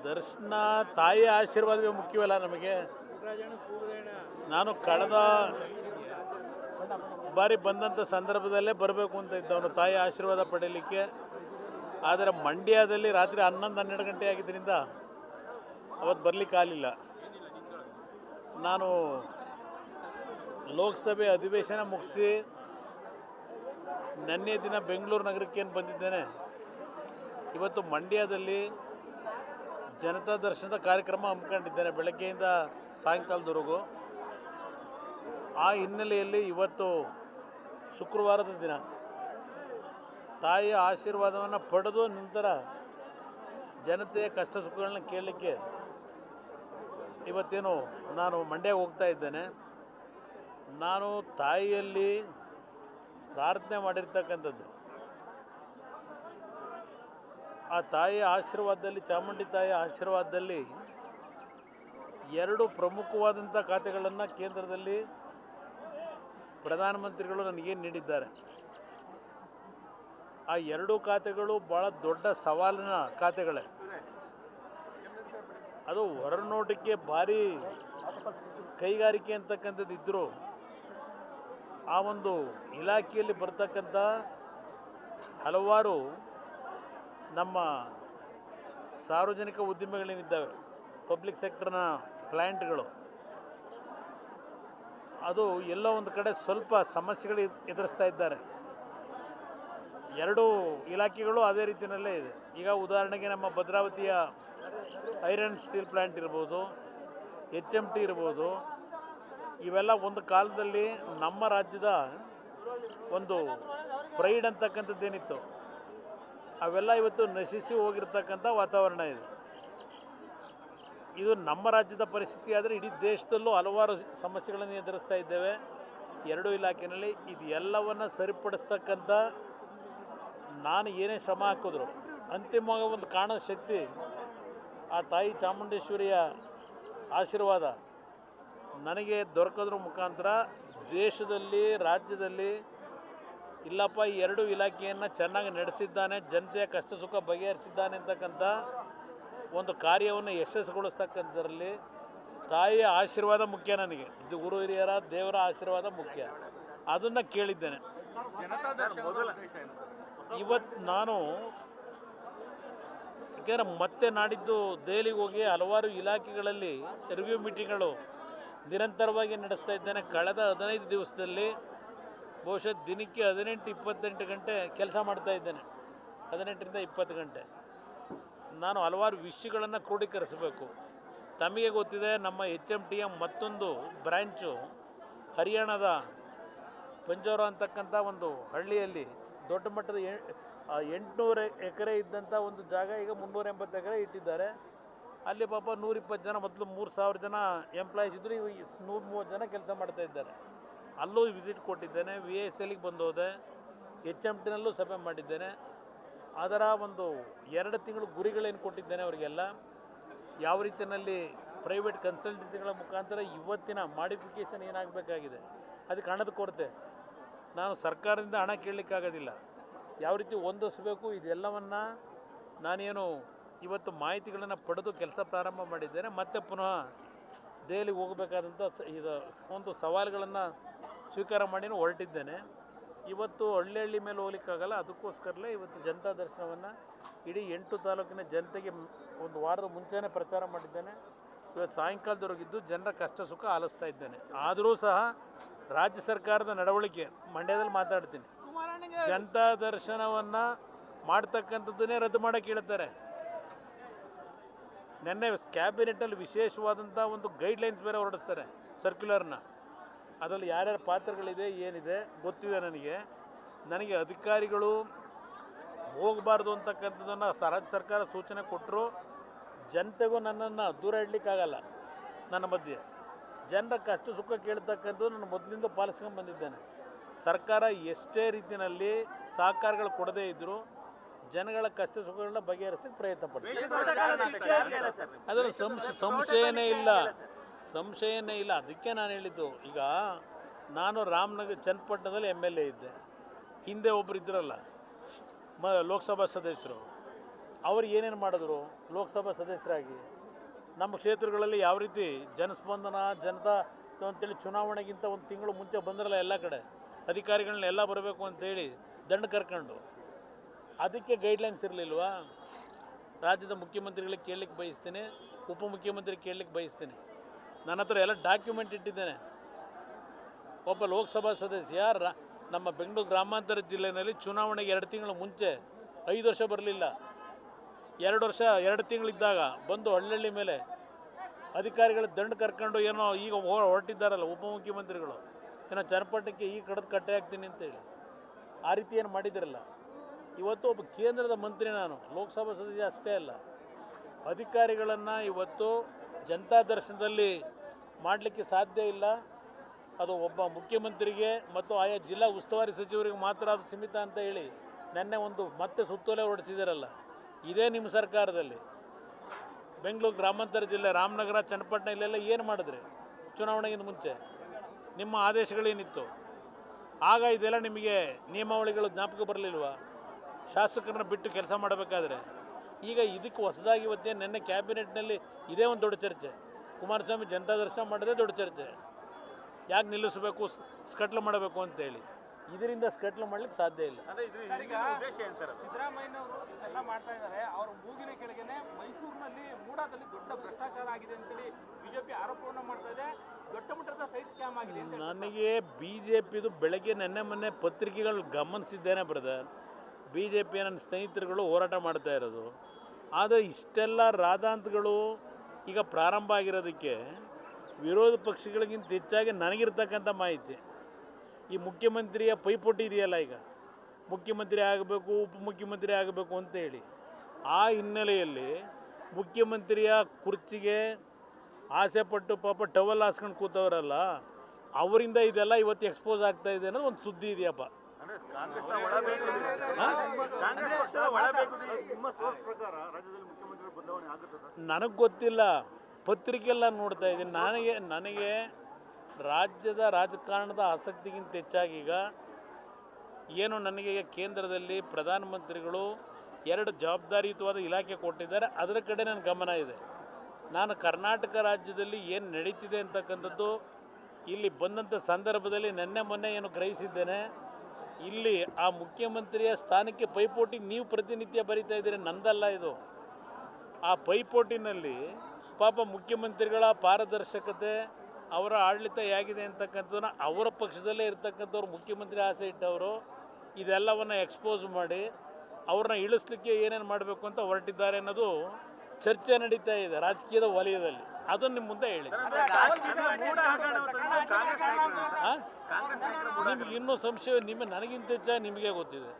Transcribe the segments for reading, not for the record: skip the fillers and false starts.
ದರ್ಶನ ತಾಯಿಯ ಆಶೀರ್ವಾದವೇ ಮುಖ್ಯವಲ್ಲ ನಮಗೆ. ನಾನು ಕಳೆದ ಬಾರಿ ಬಂದಂಥ ಸಂದರ್ಭದಲ್ಲೇ ಬರಬೇಕು ಅಂತ ಇದ್ದವನು ತಾಯಿಯ ಆಶೀರ್ವಾದ ಪಡೀಲಿಕ್ಕೆ. ಆದರೆ ಮಂಡ್ಯದಲ್ಲಿ ರಾತ್ರಿ 11-12 ಗಂಟೆ ಆಗಿದ್ದರಿಂದ ಅವತ್ತು ಬರಲಿಕ್ಕಾಗಲಿಲ್ಲ. ನಾನು ಲೋಕಸಭೆ ಅಧಿವೇಶನ ಮುಗಿಸಿ ನಿನ್ನೆ ದಿನ ಬೆಂಗಳೂರು ನಗರಕ್ಕೆ ಏನು ಬಂದಿದ್ದೇನೆ. ಇವತ್ತು ಮಂಡ್ಯದಲ್ಲಿ ಜನತಾ ದರ್ಶನದ ಕಾರ್ಯಕ್ರಮ ಹಮ್ಮಿಕೊಂಡಿದ್ದೇನೆ ಬೆಳಗ್ಗೆಯಿಂದ ಸಾಯಂಕಾಲದವರೆಗೂ. ಆ ಹಿನ್ನೆಲೆಯಲ್ಲಿ ಇವತ್ತು ಶುಕ್ರವಾರದ ದಿನ ತಾಯಿಯ ಆಶೀರ್ವಾದವನ್ನು ಪಡೆದು ನಂತರ ಜನತೆಯ ಕಷ್ಟ ಸುಖಗಳನ್ನ ಕೇಳಲಿಕ್ಕೆ ಇವತ್ತೇನು ನಾನು ಮಂಡ್ಯಕ್ಕೆ ಹೋಗ್ತಾ ಇದ್ದೇನೆ. ನಾನು ತಾಯಿಯಲ್ಲಿ ಪ್ರಾರ್ಥನೆ ಮಾಡಿರ್ತಕ್ಕಂಥದ್ದು, ಆ ತಾಯಿಯ ಆಶೀರ್ವಾದದಲ್ಲಿ, ಚಾಮುಂಡಿ ತಾಯಿಯ ಆಶೀರ್ವಾದದಲ್ಲಿ 2 ಪ್ರಮುಖವಾದಂಥ ಖಾತೆಗಳನ್ನು ಕೇಂದ್ರದಲ್ಲಿ ಪ್ರಧಾನಮಂತ್ರಿಗಳು ನನಗೇನು ನೀಡಿದ್ದಾರೆ. ಆ 2 ಖಾತೆಗಳು ಭಾಳ ದೊಡ್ಡ ಸವಾಲಿನ ಖಾತೆಗಳೇ. ಅದು ಹೊರನೋಟಕ್ಕೆ ಭಾರಿ ಕೈಗಾರಿಕೆ ಅಂತಕ್ಕಂಥದ್ದು ಇದ್ದರೂ ಆ ಒಂದು ಇಲಾಖೆಯಲ್ಲಿ ಬರ್ತಕ್ಕಂಥ ಹಲವಾರು ನಮ್ಮ ಸಾರ್ವಜನಿಕ ಉದ್ದಿಮೆಗಳೇನಿದ್ದಾವೆ, ಪಬ್ಲಿಕ್ ಸೆಕ್ಟರ್ನ ಪ್ಲ್ಯಾಂಟ್ಗಳು, ಅದು ಎಲ್ಲೋ ಒಂದು ಕಡೆ ಸ್ವಲ್ಪ ಸಮಸ್ಯೆಗಳು ಎದುರಿಸ್ತಾ ಇದ್ದಾರೆ. 2 ಇಲಾಖೆಗಳು ಅದೇ ರೀತಿಯಲ್ಲೇ ಇದೆ. ಈಗ ಉದಾಹರಣೆಗೆ ನಮ್ಮ ಭದ್ರಾವತಿಯ ಐರನ್ ಸ್ಟೀಲ್ ಪ್ಲ್ಯಾಂಟ್ ಇರ್ಬೋದು, HMT ಇರ್ಬೋದು, ಇವೆಲ್ಲ ಒಂದು ಕಾಲದಲ್ಲಿ ನಮ್ಮ ರಾಜ್ಯದ ಒಂದು ಪ್ರೈಡ್ ಅಂತಕ್ಕಂಥದ್ದೇನಿತ್ತು, ಅವೆಲ್ಲ ಇವತ್ತು ನಶಿಸಿ ಹೋಗಿರ್ತಕ್ಕಂಥ ವಾತಾವರಣ ಇದೆ. ಇದು ನಮ್ಮ ರಾಜ್ಯದ ಪರಿಸ್ಥಿತಿ. ಆದರೆ ಇಡೀ ದೇಶದಲ್ಲೂ ಹಲವಾರು ಸಮಸ್ಯೆಗಳನ್ನು ಎದುರಿಸ್ತಾ ಇದ್ದೇವೆ 2 ಇಲಾಖೆಯಲ್ಲಿ. ಇದು ಎಲ್ಲವನ್ನು ಸರಿಪಡಿಸ್ತಕ್ಕಂಥ ನಾನು ಏನೇ ಶ್ರಮ ಹಾಕಿದ್ರು ಅಂತಿಮವಾಗಿ ಒಂದು ಕಾಣೋ ಶಕ್ತಿ ಆ ತಾಯಿ ಚಾಮುಂಡೇಶ್ವರಿಯ ಆಶೀರ್ವಾದ ನನಗೆ ದೊರಕೋದ್ರ ಮುಖಾಂತರ ದೇಶದಲ್ಲಿ, ರಾಜ್ಯದಲ್ಲಿ ಇಲ್ಲಪ್ಪ ಈ 2 ಇಲಾಖೆಯನ್ನು ಚೆನ್ನಾಗಿ ನಡೆಸಿದ್ದಾನೆ, ಜನತೆಯ ಕಷ್ಟ ಸುಖ ಬಗೆಹರಿಸಿದ್ದಾನೆ ಅಂತಕ್ಕಂಥ ಒಂದು ಕಾರ್ಯವನ್ನು ಯಶಸ್ಸುಗೊಳಿಸ್ತಕ್ಕಂಥದ್ರಲ್ಲಿ ತಾಯಿಯ ಆಶೀರ್ವಾದ ಮುಖ್ಯ. ನನಗೆ ಇದು ಗುರು ಹಿರಿಯರ ದೇವರ ಆಶೀರ್ವಾದ ಮುಖ್ಯ. ಅದನ್ನು ಕೇಳಿದ್ದೇನೆ. ಇವತ್ತು ನಾನು ಯಾಕೆಂದರೆ ಮತ್ತೆ ನಾಡಿದ್ದು ದೆಹಲಿಗೆ ಹೋಗಿ ಹಲವಾರು ಇಲಾಖೆಗಳಲ್ಲಿ ರಿವ್ಯೂ ಮೀಟಿಂಗ್ಗಳು ನಿರಂತರವಾಗಿ ನಡೆಸ್ತಾ ಇದ್ದೇನೆ. ಕಳೆದ 15 ದಿವಸದಲ್ಲಿ ಬಹುಶಃ ದಿನಕ್ಕೆ 18-28 ಗಂಟೆ ಕೆಲಸ ಮಾಡ್ತಾ ಇದ್ದೇನೆ. 18ರಿಂದ 20 ಗಂಟೆ. ನಾನು ಹಲವಾರು ವಿಷಯಗಳನ್ನು ಕ್ರೋಢೀಕರಿಸಬೇಕು. ತಮಗೆ ಗೊತ್ತಿದೆ, ನಮ್ಮ HMTಯ ಮತ್ತೊಂದು ಬ್ರ್ಯಾಂಚು ಹರಿಯಾಣದ ಪಂಜೋರ ಅಂತಕ್ಕಂಥ ಒಂದು ಹಳ್ಳಿಯಲ್ಲಿ ದೊಡ್ಡ ಮಟ್ಟದ 800 ಎಕರೆ ಇದ್ದಂಥ ಒಂದು ಜಾಗ ಈಗ 380 ಎಕರೆ ಇಟ್ಟಿದ್ದಾರೆ. ಅಲ್ಲಿ ಪಾಪ 120 ಜನ, ಮೊದಲು 3000 ಜನ ಎಂಪ್ಲಾಯೀಸ್ ಇದ್ದರು, ಈಗ 130 ಜನ ಕೆಲಸ ಮಾಡ್ತಾ ಇದ್ದಾರೆ. ಅಲ್ಲೂ ವಿಸಿಟ್ ಕೊಟ್ಟಿದ್ದೇನೆ. VISLಗೆ ಬಂದು ಹೋದೆ. HMTನಲ್ಲೂ ಸಭೆ ಮಾಡಿದ್ದೇನೆ. ಅದರ ಒಂದು 2 ತಿಂಗಳು ಗುರಿಗಳೇನು ಕೊಟ್ಟಿದ್ದೇನೆ ಅವರಿಗೆಲ್ಲ, ಯಾವ ರೀತಿಯಲ್ಲಿ ಪ್ರೈವೇಟ್ ಕನ್ಸಲ್ಟೆನ್ಸಿಗಳ ಮುಖಾಂತರ ಇವತ್ತಿನ ಮಾಡಿಫಿಕೇಷನ್ ಏನಾಗಬೇಕಾಗಿದೆ, ಅದಕ್ಕೆ ಹಣದ ಕೊರತೆ. ನಾನು ಸರ್ಕಾರದಿಂದ ಹಣ ಕೇಳಲಿಕ್ಕಾಗೋದಿಲ್ಲ, ಯಾವ ರೀತಿ ಹೊಂದಿಸಬೇಕು ಇದೆಲ್ಲವನ್ನು ನಾನೇನು ಇವತ್ತು ಮಾಹಿತಿಗಳನ್ನು ಪಡೆದು ಕೆಲಸ ಪ್ರಾರಂಭ ಮಾಡಿದ್ದೇನೆ. ಮತ್ತೆ ಪುನಃ ದೆಹಲಿಗೆ ಹೋಗಬೇಕಾದಂಥ ಇದು ಒಂದು ಸವಾಲುಗಳನ್ನು ಸ್ವೀಕಾರ ಮಾಡಿ ಹೊರಟಿದ್ದೇನೆ. ಇವತ್ತು ಹಳ್ಳಿ ಮೇಲೆ ಹೋಗ್ಲಿಕ್ಕಾಗಲ್ಲ. ಅದಕ್ಕೋಸ್ಕರಲೇ ಇವತ್ತು ಜನತಾ ದರ್ಶನವನ್ನು ಇಡೀ 8 ತಾಲೂಕಿನ ಜನತೆಗೆ ಒಂದು ವಾರದ ಮುಂಚೆನೇ ಪ್ರಚಾರ ಮಾಡಿದ್ದೇನೆ. ಇವತ್ತು ಸಾಯಂಕಾಲದವರೆಗಿದ್ದು ಜನರ ಕಷ್ಟ ಸುಖ ಆಲಿಸ್ತಾ ಇದ್ದೇನೆ. ಆದರೂ ಸಹ ರಾಜ್ಯ ಸರ್ಕಾರದ ನಡವಳಿಕೆ, ಮಂಡ್ಯದಲ್ಲಿ ಮಾತಾಡ್ತೀನಿ, ಜನತಾ ದರ್ಶನವನ್ನು ಮಾಡ್ತಕ್ಕಂಥದ್ದನ್ನೇ ರದ್ದು ಮಾಡೋಕ್ಕೆ ಹೇಳ್ತಾರೆ. ನಿನ್ನೆ ಕ್ಯಾಬಿನೆಟಲ್ಲಿ ವಿಶೇಷವಾದಂಥ ಒಂದು ಗೈಡ್ಲೈನ್ಸ್ ಬೇರೆ ಹೊರಡಿಸ್ತಾರೆ, ಸರ್ಕ್ಯುಲರ್ನ. ಅದರಲ್ಲಿ ಯಾರ್ಯಾರ ಪಾತ್ರಗಳಿದೆ ಏನಿದೆ ಗೊತ್ತಿದೆ ನನಗೆ ಅಧಿಕಾರಿಗಳು ಹೋಗಬಾರ್ದು ಅಂತಕ್ಕಂಥದ್ದನ್ನು ರಾಜ್ಯ ಸರ್ಕಾರ ಸೂಚನೆ ಕೊಟ್ಟರು. ಜನತೆಗೂ ನನ್ನನ್ನು ದೂರ ಇಡಲಿಕ್ಕಾಗಲ್ಲ. ನನ್ನ ಮಧ್ಯೆ ಜನರ ಕಷ್ಟ ಸುಖ ಕೇಳ್ತಕ್ಕಂಥದ್ದು ನಾನು ಮೊದಲಿಂದ ಪಾಲಿಸ್ಕೊಂಡು ಬಂದಿದ್ದೇನೆ. ಸರ್ಕಾರ ಎಷ್ಟೇ ರೀತಿಯಲ್ಲಿ ಸಹಕಾರಗಳು ಕೊಡದೇ ಇದ್ದರೂ ಜನಗಳ ಕಷ್ಟ ಸುಖಗಳನ್ನ ಬಗೆಹರಿಸಲಿಕ್ಕೆ ಪ್ರಯತ್ನ ಪಡ್ತೀನಿ. ಅದರ ಸಂಶಯನೇ ಇಲ್ಲ. ಅದಕ್ಕೆ ನಾನು ಹೇಳಿದ್ದು, ಈಗ ನಾನು ರಾಮನಗರ ಚನ್ನಪಟ್ಟಣದಲ್ಲಿ MLA ಇದ್ದೆ. ಹಿಂದೆ ಒಬ್ಬರು ಇದ್ರಲ್ಲ ಲೋಕಸಭಾ ಸದಸ್ಯರು, ಅವರು ಏನೇನು ಮಾಡಿದ್ರು ಲೋಕಸಭಾ ಸದಸ್ಯರಾಗಿ? ನಮ್ಮ ಕ್ಷೇತ್ರಗಳಲ್ಲಿ ಯಾವ ರೀತಿ ಜನಸ್ಪಂದನ ಜನತಾ ಅಂತೇಳಿ ಚುನಾವಣೆಗಿಂತ ಒಂದು ತಿಂಗಳು ಮುಂಚೆ ಬಂದ್ರಲ್ಲ ಎಲ್ಲ ಕಡೆ ಅಧಿಕಾರಿಗಳನ್ನ ಎಲ್ಲ ಬರಬೇಕು ಅಂತೇಳಿ ದಂಡ ಕರ್ಕೊಂಡು, ಅದಕ್ಕೆ ಗೈಡ್ಲೈನ್ಸ್ ಇರಲಿಲ್ವಾ? ರಾಜ್ಯದ ಮುಖ್ಯಮಂತ್ರಿಗಳಿಗೆ ಕೇಳಲಿಕ್ಕೆ ಬಯಸ್ತೀನಿ, ಉಪಮುಖ್ಯಮಂತ್ರಿ ಕೇಳಲಿಕ್ಕೆ ಬಯಸ್ತೀನಿ. ನನ್ನ ಹತ್ರ ಎಲ್ಲ ಡಾಕ್ಯುಮೆಂಟ್ ಇಟ್ಟಿದ್ದೇನೆ. ಒಬ್ಬ ಲೋಕಸಭಾ ಸದಸ್ಯ ನಮ್ಮ ಬೆಂಗಳೂರು ಗ್ರಾಮಾಂತರ ಜಿಲ್ಲೆಯಲ್ಲಿ ಚುನಾವಣೆಗೆ 2 ತಿಂಗಳು ಮುಂಚೆ 5 ವರ್ಷ ಬರಲಿಲ್ಲ, 2 ವರ್ಷ 2 ತಿಂಗಳಿದ್ದಾಗ ಬಂದು ಹಳ್ಳಿ ಮೇಲೆ ಅಧಿಕಾರಿಗಳ ದಂಡ ಕರ್ಕೊಂಡು ಏನೋ ಈಗ ಹೊರಟಿದ್ದಾರಲ್ಲ ಉಪಮುಖ್ಯಮಂತ್ರಿಗಳು, ಏನೋ ಚನ್ನಪಟ್ಟಣಕ್ಕೆ ಈಗ ಕಡ್ದು ಕಟ್ಟೆ ಹಾಕ್ತೀನಿ ಅಂತೇಳಿ, ಆ ರೀತಿ ಏನು ಮಾಡಿದಿರಲ್ಲ. ಇವತ್ತು ಒಬ್ಬ ಕೇಂದ್ರದ ಮಂತ್ರಿ, ನಾನು ಲೋಕಸಭಾ ಸದಸ್ಯ ಅಷ್ಟೇ ಅಲ್ಲ, ಅಧಿಕಾರಿಗಳನ್ನು ಇವತ್ತು ಜನತಾ ದರ್ಶನದಲ್ಲಿ ಮಾಡಲಿಕ್ಕೆ ಸಾಧ್ಯ ಇಲ್ಲ. ಅದು ಒಬ್ಬ ಮುಖ್ಯಮಂತ್ರಿಗೆ ಮತ್ತು ಆಯಾ ಜಿಲ್ಲಾ ಉಸ್ತುವಾರಿ ಸಚಿವರಿಗೆ ಮಾತ್ರ ಅದು ಸೀಮಿತ ಅಂತ ಹೇಳಿ ನೆನ್ನೆ ಮತ್ತೆ ಸುತ್ತೋಲೆ ಹೊರಡಿಸಿದಾರಲ್ಲ. ಇದೇ ನಿಮ್ಮ ಸರ್ಕಾರದಲ್ಲಿ ಬೆಂಗಳೂರು ಗ್ರಾಮಾಂತರ ಜಿಲ್ಲೆ ರಾಮನಗರ ಚನ್ನಪಟ್ಟಣ ಇಲ್ಲೆಲ್ಲ ಏನು ಮಾಡಿದ್ರಿ ಚುನಾವಣೆಗಿಂತ ಮುಂಚೆ? ನಿಮ್ಮ ಆದೇಶಗಳೇನಿತ್ತು ಆಗ? ಇದೆಲ್ಲ ನಿಮಗೆ ನಿಯಮಾವಳಿಗಳು ಜ್ಞಾಪಕ ಬರಲಿಲ್ವಾ? ಶಾಸಕರನ್ನ ಬಿಟ್ಟು ಕೆಲಸ ಮಾಡಬೇಕಾದ್ರೆ ಈಗ ಇದಕ್ಕೆ ಹೊಸದಾಗಿ ಇವತ್ತೇ ನಿನ್ನೆ ಕ್ಯಾಬಿನೆಟ್ನಲ್ಲಿ ಇದೇ ಒಂದು ದೊಡ್ಡ ಚರ್ಚೆ. ಕುಮಾರಸ್ವಾಮಿ ಜನತಾ ದರ್ಶನ ಮಾಡೋದೇ ದೊಡ್ಡ ಚರ್ಚೆ. ಯಾಕೆ ನಿಲ್ಲಿಸಬೇಕು, ಸ್ಕಟ್ಲು ಮಾಡಬೇಕು ಅಂತೇಳಿ. ಇದರಿಂದ ಸ್ಕಟ್ಲು ಮಾಡ್ಲಿಕ್ಕೆ ಸಾಧ್ಯ ಇಲ್ಲ. ಸಿದ್ದರಾಮಯ್ಯನವರು ಇಷ್ಟೆಲ್ಲ ಮಾಡ್ತಾ ಇದ್ದಾರೆ, ಅವರ ಮೂಗಿನ ಕೆಳಗೇನೆ ಮೈಸೂರಿನಲ್ಲಿ ಮೂಡಾದಲ್ಲಿ ದೊಡ್ಡ ಭ್ರಷ್ಟಾಚಾರ ಆಗಿದೆ ಅಂತೇಳಿ ಬಿಜೆಪಿ ಆರೋಪವನ್ನು ಮಾಡ್ತಾ ಇದೆ. ದೊಡ್ಡ ಮಟ್ಟದ ಸೈಟ್ ಸ್ಕ್ಯಾಮ್ ಆಗಿದೆ ಅಂತ ನನಗೆ ಬಿಜೆಪಿದು ಬೆಳಗ್ಗೆ ಮೊನ್ನೆ ಪತ್ರಿಕೆಗಳು ಗಮನಿಸಿದ್ದೇನೆ ಬ್ರದರ್. ಬಿಜೆಪಿಯ ನನ್ನ ಸ್ನೇಹಿತರುಗಳು ಹೋರಾಟ ಮಾಡ್ತಾ ಇರೋದು. ಆದರೆ ಇಷ್ಟೆಲ್ಲ ರಾದಾಂತಗಳು ಈಗ ಪ್ರಾರಂಭ ಆಗಿರೋದಕ್ಕೆ ವಿರೋಧ ಪಕ್ಷಗಳಿಗಿಂತ ಹೆಚ್ಚಾಗಿ ನನಗಿರ್ತಕ್ಕಂಥ ಮಾಹಿತಿ, ಈ ಮುಖ್ಯಮಂತ್ರಿಯ ಪೈಪೋಟಿ ಇದೆಯಲ್ಲ, ಈಗ ಮುಖ್ಯಮಂತ್ರಿ ಆಗಬೇಕು ಉಪಮುಖ್ಯಮಂತ್ರಿ ಆಗಬೇಕು ಅಂತೇಳಿ, ಆ ಹಿನ್ನೆಲೆಯಲ್ಲಿ ಮುಖ್ಯಮಂತ್ರಿಯ ಕುರ್ಚಿಗೆ ಆಸೆಪಟ್ಟು ಪಾಪ ಟವಲ್ ಹಾಸ್ಕೊಂಡು ಕೂತವರಲ್ಲ, ಅವರಿಂದ ಇದೆಲ್ಲ ಇವತ್ತು ಎಕ್ಸ್ಪೋಸ್ ಆಗ್ತಾ ಇದೆ ಅನ್ನೋದು ಒಂದು ಸುದ್ದಿ ಇದೆಯಪ್ಪ. ನನಗೆ ಗೊತ್ತಿಲ್ಲ, ಪತ್ರಿಕೆಲ್ಲ ನೋಡ್ತಾ ಇದ್ದೀನಿ. ನನಗೆ ರಾಜ್ಯದ ರಾಜಕಾರಣದ ಆಸಕ್ತಿಗಿಂತ ಹೆಚ್ಚಾಗಿ ಈಗ ಏನು ನನಗೆ ಕೇಂದ್ರದಲ್ಲಿ ಪ್ರಧಾನಮಂತ್ರಿಗಳು 2 ಜವಾಬ್ದಾರಿಯುತವಾದ ಇಲಾಖೆ ಕೊಟ್ಟಿದ್ದಾರೆ, ಅದರ ಕಡೆ ನನ್ನ ಗಮನ ಇದೆ. ನಾನು ಕರ್ನಾಟಕ ರಾಜ್ಯದಲ್ಲಿ ಏನು ನಡೀತಿದೆ ಅಂತಕ್ಕಂಥದ್ದು ಇಲ್ಲಿ ಬಂದಂಥ ಸಂದರ್ಭದಲ್ಲಿ ಮೊನ್ನೆ ಏನು ಗ್ರಹಿಸಿದ್ದೇನೆ. ಇಲ್ಲಿ ಆ ಮುಖ್ಯಮಂತ್ರಿಯ ಸ್ಥಾನಕ್ಕೆ ಪೈಪೋಟಿ ನೀವು ಪ್ರತಿನಿತ್ಯ ಬರೀತಾ ಇದ್ದೀರಿ, ನಂದಲ್ಲ ಇದು. ಆ ಪೈಪೋಟಿನಲ್ಲಿ ಪಾಪ ಮುಖ್ಯಮಂತ್ರಿಗಳ ಪಾರದರ್ಶಕತೆ, ಅವರ ಆಡಳಿತ ಹೇಗಿದೆ ಅಂತಕ್ಕಂಥದ್ದನ್ನ ಅವರ ಪಕ್ಷದಲ್ಲೇ ಇರ್ತಕ್ಕಂಥವ್ರು ಮುಖ್ಯಮಂತ್ರಿ ಆಸೆ ಇಟ್ಟವರು ಇದೆಲ್ಲವನ್ನು ಎಕ್ಸ್ಪೋಸ್ ಮಾಡಿ ಅವ್ರನ್ನ ಇಳಿಸ್ಲಿಕ್ಕೆ ಏನೇನು ಮಾಡಬೇಕು ಅಂತ ಹೊರಟಿದ್ದಾರೆ ಅನ್ನೋದು ಚರ್ಚೆ ನಡೀತಾ ಇದೆ ರಾಜಕೀಯದ ವಲಯದಲ್ಲಿ. ಅದನ್ನು ನಿಮ್ಮ ಮುಂದೆ ಹೇಳಿ. ನಿಮ್ಗೆ ಇನ್ನೂ ಸಂಶಯ, ನನಗಿಂತ ಹೆಚ್ಚಾಗಿ ನಿಮಗೆ ಗೊತ್ತಿದೆ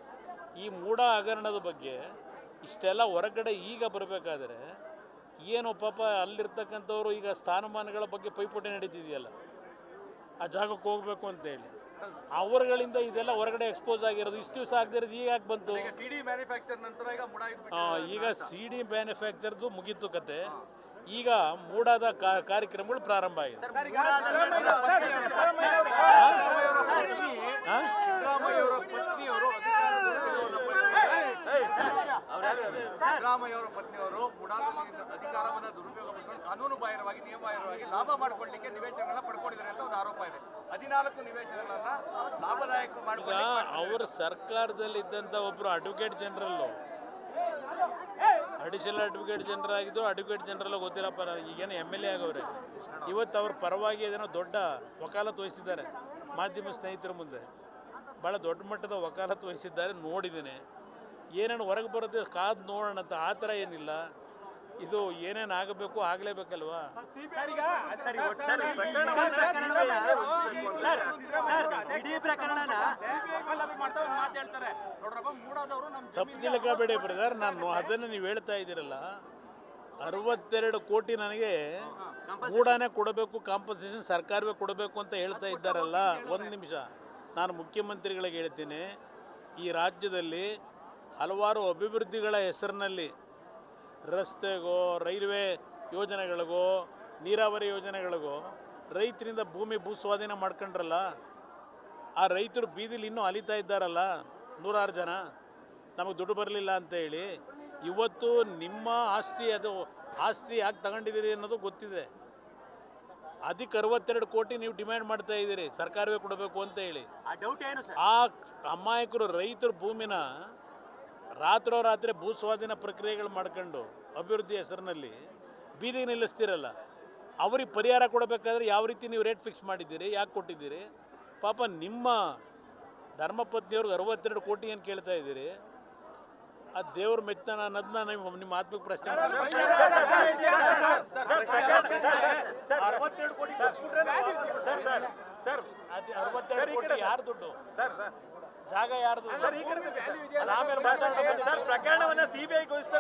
ಈ ಮೂಢ ಹಗರಣದ ಬಗ್ಗೆ. ಇಷ್ಟೆಲ್ಲ ಹೊರಗಡೆ ಈಗ ಬರಬೇಕಾದ್ರೆ ಏನು ಪಾಪ ಅಲ್ಲಿರ್ತಕ್ಕಂಥವ್ರು ಈಗ ಸ್ಥಾನಮಾನಗಳ ಬಗ್ಗೆ ಪೈಪೋಟಿ ನಡೀತಿದೆಯಲ್ಲ, ಆ ಜಾಗಕ್ಕೆ ಹೋಗಬೇಕು ಅಂತೇಳಿ ಅವರುಗಳಿಂದ ಇದೆಲ್ಲ ಹೊರಗಡೆ ಎಕ್ಸ್ಪೋಸ್ ಆಗಿರೋದು. ಇಷ್ಟು ದಿವಸ ಆಗದಿರೋದು ಈಗ ಯಾಕೆ ಬಂತು? ಈಗ CD ಮ್ಯಾನುಫ್ಯಾಕ್ಚರ್ದು ಮುಗೀತು ಕತೆ. ಈಗ ಮೂಡಾದ ಕಾರ್ಯಕ್ರಮಗಳು ಪ್ರಾರಂಭ ಆಗಿದೆ. ಸಿದ್ದರಾಮಯ್ಯವರ ಪತ್ನಿಯವರು ಮೂಡಾದಲ್ಲಿ ಅಧಿಕಾರವನ್ನು ದುರುಪಯೋಗ ಮಾಡಿಕೊಂಡು ಕಾನೂನು ಬಾಹಿರವಾಗಿ ನಿಯಮ ಬಾಹಿರವಾಗಿ ಲಾಭ ಮಾಡಿಕೊಳ್ಳಲಿಕ್ಕೆ ನಿವೇಶನಗಳನ್ನ ಪಡ್ಕೊಂಡಿದ್ದಾರೆ ಅಂತ ಒಂದು ಆರೋಪ ಇದೆ. 14 ನಿವೇಶನಗಳನ್ನ ಲಾಭದಾಯಕ ಮಾಡಿಕೊಳ್ಳಿ. ಅವರ ಸರ್ಕಾರದಲ್ಲಿ ಇದ್ದಂಥ ಒಬ್ಬರು ಅಡ್ವೊಕೇಟ್ ಜನರಲ್ಲು, ಅಡಿಷನಲ್ ಅಡ್ವೊಕೇಟ್ ಜನರಲ್ ಆಗಿದ್ದು, ಅಡ್ವೊಕೇಟ್ ಜನರಲ್ ಗೊತ್ತಿಲ್ಲಪ್ಪ, ಈಗೇನು MLA ಆಗವ್ರೆ. ಇವತ್ತು ಅವ್ರ ಪರವಾಗಿ ಏನೋ ದೊಡ್ಡ ವಕಾಲತ್ತು ವಹಿಸಿದ್ದಾರೆ ಮಾಧ್ಯಮ ಸ್ನೇಹಿತರ ಮುಂದೆ. ಭಾಳ ದೊಡ್ಡ ಮಟ್ಟದ ವಕಾಲತ್ತು ವಹಿಸಿದ್ದಾರೆ, ನೋಡಿದ್ದೀನಿ. ಏನೇನು ಹೊರಗೆ ಬರುತ್ತೆ ಕಾದು ನೋಡೋಣ ಅಂತ. ಆ ಥರ ಏನಿಲ್ಲ, ಇದು ಏನೇನು ಆಗಬೇಕು ಆಗಲೇಬೇಕಲ್ವಾ. ತಪ್ಪು ತಿಳ್ಕೋಬೇಡಿ ಬ್ರದರ್, ನಾನು ಅದನ್ನು ನೀವು ಹೇಳ್ತಾ ಇದ್ದೀರಲ್ಲ, 62 ಕೋಟಿ ನನಗೆ ಮೂಡಾನೇ ಕೊಡಬೇಕು, ಕಾಂಪನ್ಸೇಷನ್ ಸರ್ಕಾರವೇ ಕೊಡಬೇಕು ಅಂತ ಹೇಳ್ತಾ ಇದ್ದಾರಲ್ಲ. ಒಂದು ನಿಮಿಷ, ನಾನು ಮುಖ್ಯಮಂತ್ರಿಗಳಿಗೆ ಹೇಳ್ತೀನಿ, ಈ ರಾಜ್ಯದಲ್ಲಿ ಹಲವಾರು ಅಭಿವೃದ್ಧಿಗಳ ಹೆಸರಿನಲ್ಲಿ ರಸ್ತೆಗೋ, ರೈಲ್ವೆ ಯೋಜನೆಗಳಿಗೋ, ನೀರಾವರಿ ಯೋಜನೆಗಳಿಗೋ ರೈತರಿಂದ ಭೂ ಸ್ವಾಧೀನ ಮಾಡ್ಕೊಂಡ್ರಲ್ಲ, ಆ ರೈತರು ಬೀದಿಲಿ ಇನ್ನೂ ಅಲಿತಾ ಇದ್ದಾರಲ್ಲ 106 ಜನ, ನಮಗೆ ದುಡ್ಡು ಬರಲಿಲ್ಲ ಅಂತ ಹೇಳಿ. ಇವತ್ತು ನಿಮ್ಮ ಆಸ್ತಿ ಅದು ಆಸ್ತಿ ಯಾಕೆ ತಗೊಂಡಿದ್ದೀರಿ ಅನ್ನೋದು ಗೊತ್ತಿದೆ. ಅದಕ್ಕೆ 62 ಕೋಟಿ ನೀವು ಡಿಮ್ಯಾಂಡ್ ಮಾಡ್ತಾ ಇದ್ದೀರಿ ಸರ್ಕಾರವೇ ಕೊಡಬೇಕು ಅಂತ ಹೇಳಿ. ಆ ಡೌಟ್ ಏನು ಸರ್? ಆ ಅಮಾಯಕರು ರೈತರ ಭೂಮಿನ ರಾತ್ರೋರಾತ್ರಿ ಭೂ ಸ್ವಾಧೀನ ಪ್ರಕ್ರಿಯೆಗಳು ಮಾಡ್ಕೊಂಡು ಅಭಿವೃದ್ಧಿ ಹೆಸರಿನಲ್ಲಿ ಬೀದಿಗೆ ನಿಲ್ಲಿಸ್ತಿರಲ್ಲ, ಅವ್ರಿಗೆ ಪರಿಹಾರ ಕೊಡಬೇಕಾದ್ರೆ ಯಾವ ರೀತಿ ನೀವು ರೇಟ್ ಫಿಕ್ಸ್ ಮಾಡಿದ್ದೀರಿ, ಯಾಕೆ ಕೊಟ್ಟಿದ್ದೀರಿ? ಪಾಪ ನಿಮ್ಮ ಧರ್ಮಪತ್ನಿಯವ್ರಿಗೆ 62 ಕೋಟಿ ಏನು ಕೇಳ್ತಾ ಇದ್ದೀರಿ? ಆ ದೇವ್ರ ಮೆಚ್ಚನ ಅನ್ನೋದನ್ನ ನಿಮ್ಮ ಆತ್ಮಕ್ಕೆ ಪ್ರಶ್ನೆ ಮಾಡಿ. 62 ಕೋಟಿ ಕೊಟ್ಬಿಟ್ರೆ ಅದು 62 ಕೋಟಿ ಯಾರು ದುಡ್ಡು? ಜಾಗ ಯಾರ್ದು? ಆಮೇಲೆ ಮಾತಾಡೋದು. ಪ್ರಕರಣವನ್ನ ಸಿಬಿಐ ಗೋಸ್ಕರ